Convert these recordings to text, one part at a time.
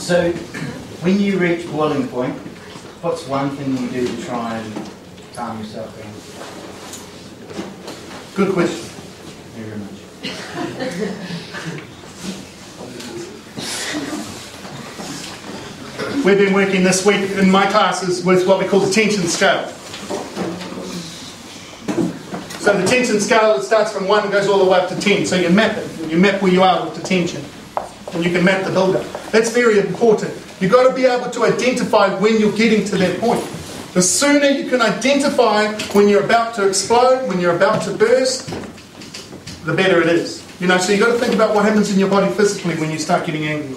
So, when you reach boiling point, what's one thing you do to try and calm yourself down? Good question. Thank you very much. We've been working this week in my classes with what we call the tension scale. So the tension scale, it starts from 1 and goes all the way up to 10. So you map it. You map where you are with the tension. And you can map the build-up. That's very important. You've got to be able to identify when you're getting to that point. The sooner you can identify when you're about to explode, when you're about to burst, the better it is. You know, so you've got to think about what happens in your body physically when you start getting angry.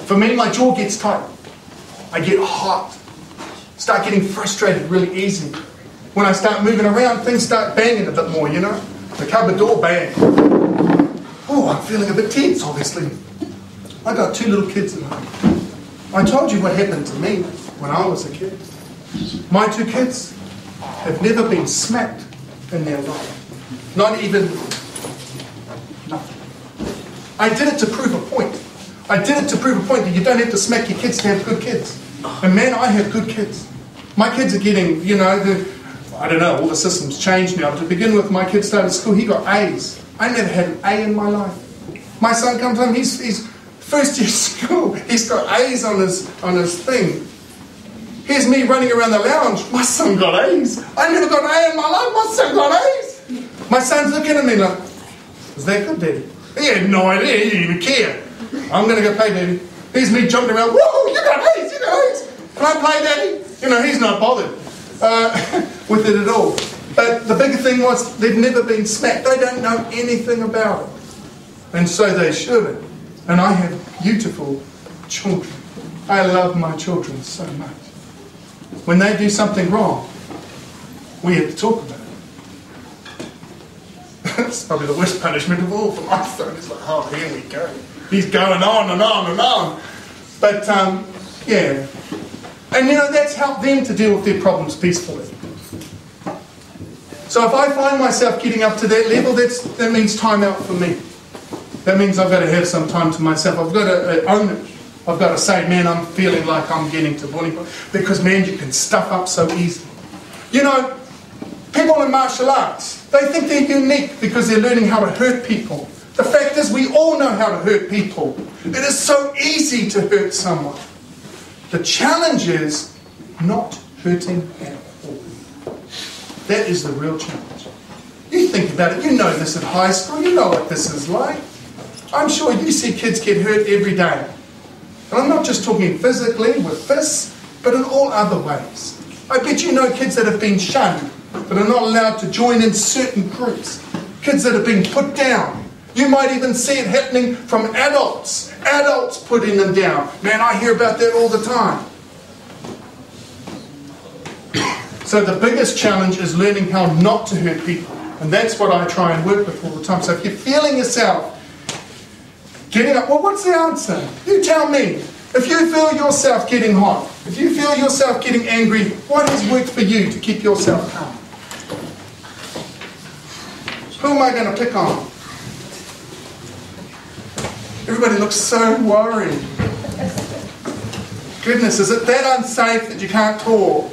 For me, my jaw gets tight. I get hot. Start getting frustrated really easy. When I start moving around, things start banging a bit more, you know. The cupboard door bang. Oh, I'm feeling a bit tense, obviously. I got 2 little kids at home. I told you what happened to me when I was a kid. My 2 kids have never been smacked in their life. Not even nothing. I did it to prove a point. I did it to prove a point that you don't have to smack your kids to have good kids. And man, I have good kids. My kids are getting, you know, I don't know, all the systems changed now. To begin with, my kid started school, he got A's. I never had an A in my life. My son comes home, he's first year school, he's got A's on his thing. Here's me running around the lounge, my son got A's. I never got an A in my life, my son got A's. My son's looking at me like, is that good, Daddy? He had no idea, he didn't even care. I'm going to go play, Daddy. Here's me jumping around, whoa, you got A's, you got A's. Can I play, Daddy? You know, he's not bothered with it at all. But the bigger thing was, they've never been smacked. They don't know anything about it. And so they shouldn't. And I have beautiful children. I love my children so much. When they do something wrong, we have to talk about it. That's probably the worst punishment of all for my son. It's like, oh, here we go. He's going on and on and on. But, yeah. And, you know, that's helped them to deal with their problems peacefully. So if I find myself getting up to that level, that means time out for me. That means I've got to have some time to myself. I've got to own it. I've got to say, man, I'm feeling like I'm getting to boiling point. Because, man, you can stuff up so easily. You know, people in martial arts, they think they're unique because they're learning how to hurt people. The fact is, we all know how to hurt people. It is so easy to hurt someone. The challenge is not hurting at all. That is the real challenge. You think about it. You know this at high school. You know what this is like. I'm sure you see kids get hurt every day. And I'm not just talking physically with fists, but in all other ways. I bet you know kids that have been shunned, that are not allowed to join in certain groups. Kids that have been put down. You might even see it happening from adults. Adults putting them down. Man, I hear about that all the time. So the biggest challenge is learning how not to hurt people. And that's what I try and work with all the time. So if you're feeling yourself getting up, well, what's the answer? You tell me. If you feel yourself getting hot, if you feel yourself getting angry, what has worked for you to keep yourself calm? Who am I going to pick on? Everybody looks so worried. Goodness, is it that unsafe that you can't talk?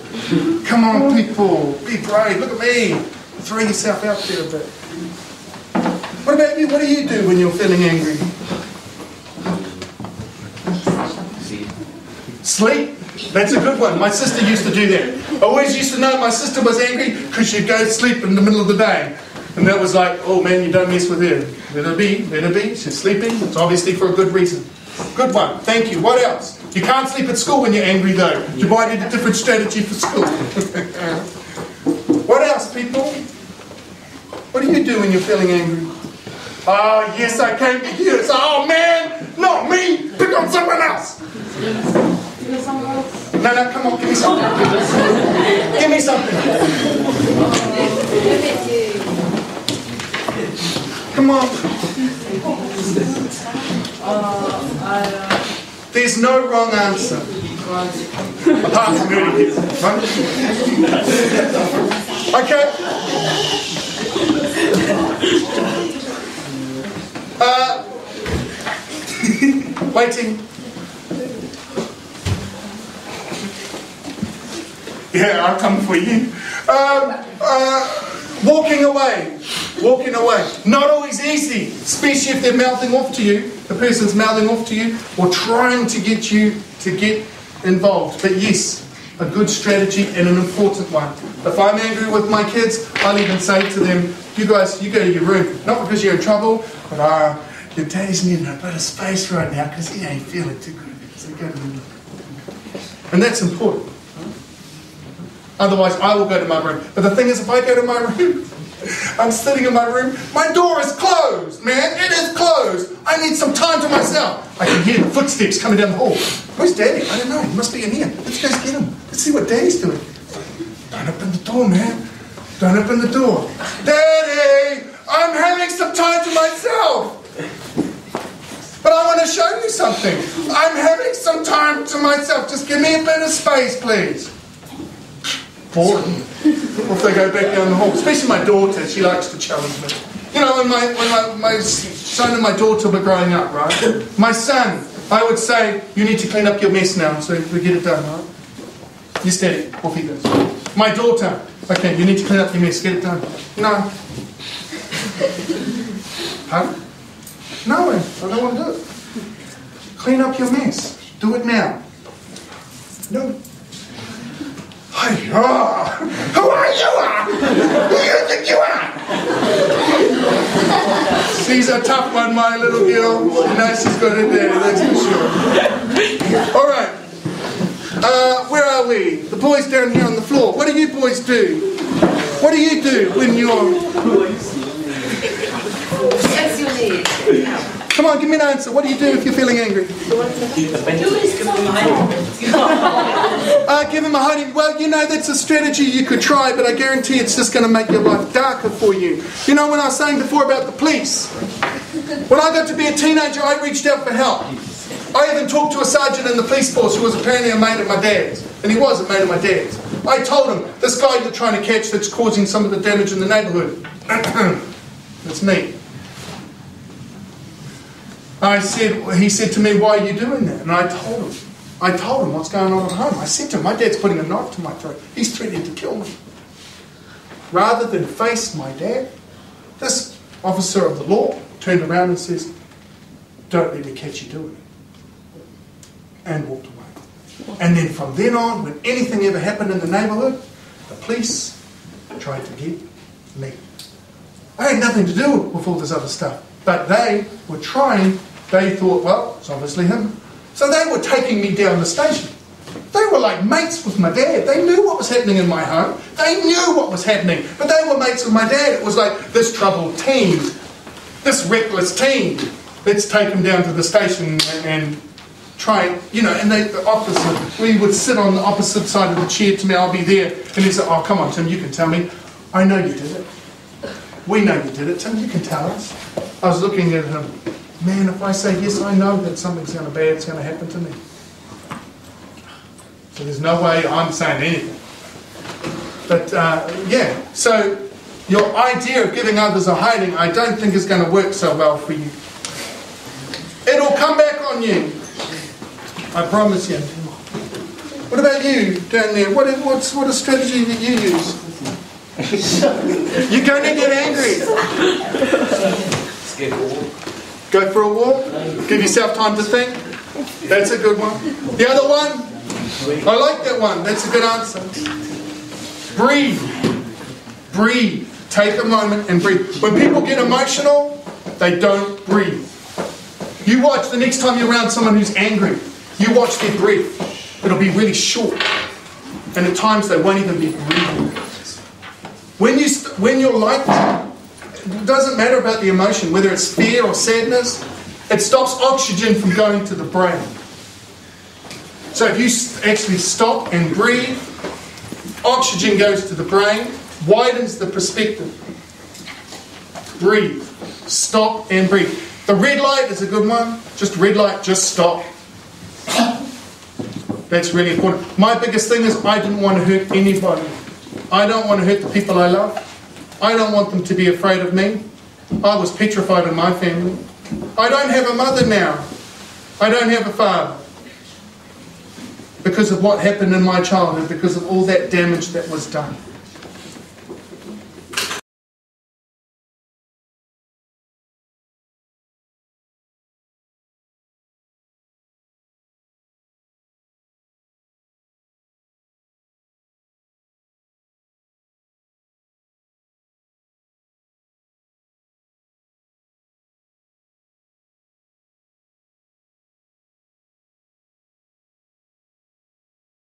Come on, people, be brave. Look at me. Throw yourself out there a bit. What about you? What do you do when you're feeling angry? Sleep. That's a good one. My sister used to do that. I always used to know my sister was angry because she'd go to sleep in the middle of the day. And that was like, oh man, you don't mess with her. Let her be, let her be. She's sleeping. It's obviously for a good reason. Good one. Thank you. What else? You can't sleep at school when you're angry though. You might need a different strategy for school. What else, people? What do you do when you're feeling angry? Oh, yes, I came to hear it. Oh, man, not me. Pick on someone else. No, come on, give me something. Give me something. Come on. There's no wrong answer. Apart from hurting people. Okay. Waiting. Yeah, I'll come for you. Walking away. Walking away. Not always easy, especially if they're mouthing off to you. The person's mouthing off to you or trying to get you to get involved. But yes, a good strategy and an important one. If I'm angry with my kids, I'll even say to them, you guys, you go to your room. Not because you're in trouble, but your daddy's needing a bit of space right now because he ain't feeling too good. So go to the room. And that's important. Otherwise, I will go to my room. But the thing is, if I go to my room, I'm sitting in my room, my door is closed, man. It is closed. I need some time to myself. I can hear the footsteps coming down the hall. Where's Daddy? I don't know. He must be in here. Let's go get him. Let's see what Daddy's doing. Don't open the door, man. Don't open the door. Daddy, I'm having some time to myself. But I want to show you something. I'm having some time to myself. Just give me a bit of space, please. Boring. Or if they go back down the hall. Especially my daughter, she likes to challenge me. You know, when my son and my daughter were growing up, right? My son, I would say, you need to clean up your mess now, so we get it done, right? You steady, off he goes. My daughter, okay, you need to clean up your mess, get it done. No. Huh? No, I don't want to do it. Clean up your mess. Do it now. No. Hey, who are you? Who do you think you are? She's a tough one, my little girl. You know she's got it there, that's for sure. All right. Where are we? The boys down here on the floor. What do you boys do? What do you do when you're... Come on, give me an answer. What do you do if you're feeling angry? Give him a hiding. Well, you know, that's a strategy you could try, but I guarantee it's just going to make your life darker for you. You know, when I was saying before about the police, when I got to be a teenager, I reached out for help. I even talked to a sergeant in the police force who was apparently a mate of my dad's, and he was a mate of my dad's. I told him, this guy you're trying to catch that's causing some of the damage in the neighbourhood, that's me. He said to me, why are you doing that? And I told him what's going on at home. I said to him, my dad's putting a knife to my throat. He's threatening to kill me. Rather than face my dad, this officer of the law turned around and says, don't let me catch you doing it. And walked away. And then from then on, when anything ever happened in the neighbourhood, the police tried to get me. I had nothing to do with all this other stuff. But they were trying, they thought, well, it's obviously him. So they were taking me down the station. They were like mates with my dad. They knew what was happening in my home. They knew what was happening. But they were mates with my dad. It was like this troubled teen, this reckless teen. Let's take him down to the station and try, you know, and the opposite. We would sit on the opposite side of the chair to me, I'll be there. And he said, oh, come on, Tim, you can tell me. I know you did it. We know you did it, Tim, you can tell us. I was looking at him. Man, if I say yes, I know that something's bad's going to happen to me. So there's no way I'm saying anything. But yeah, so your idea of giving others a hiding, I don't think is going to work so well for you. It'll come back on you. I promise you. What about you down there? What a strategy that you use? You're going to get angry. Go for a walk. Give yourself time to think. That's a good one. The other one, I like that one. That's a good answer. Breathe. Breathe. Take a moment and breathe. When people get emotional, they don't breathe. You watch the next time you're around someone who's angry. You watch their breath. It'll be really short. And at times they won't even be breathing. When you're like that, it doesn't matter about the emotion, whether it's fear or sadness, it stops oxygen from going to the brain. So if you actually stop and breathe, oxygen goes to the brain, widens the perspective. Breathe. Stop and breathe. The red light is a good one. Just red light, just stop. That's really important. My biggest thing is I didn't want to hurt anybody. I don't want to hurt the people I love. I don't want them to be afraid of me. I was petrified in my family. I don't have a mother now. I don't have a father. because of what happened in my childhood, because of all that damage that was done.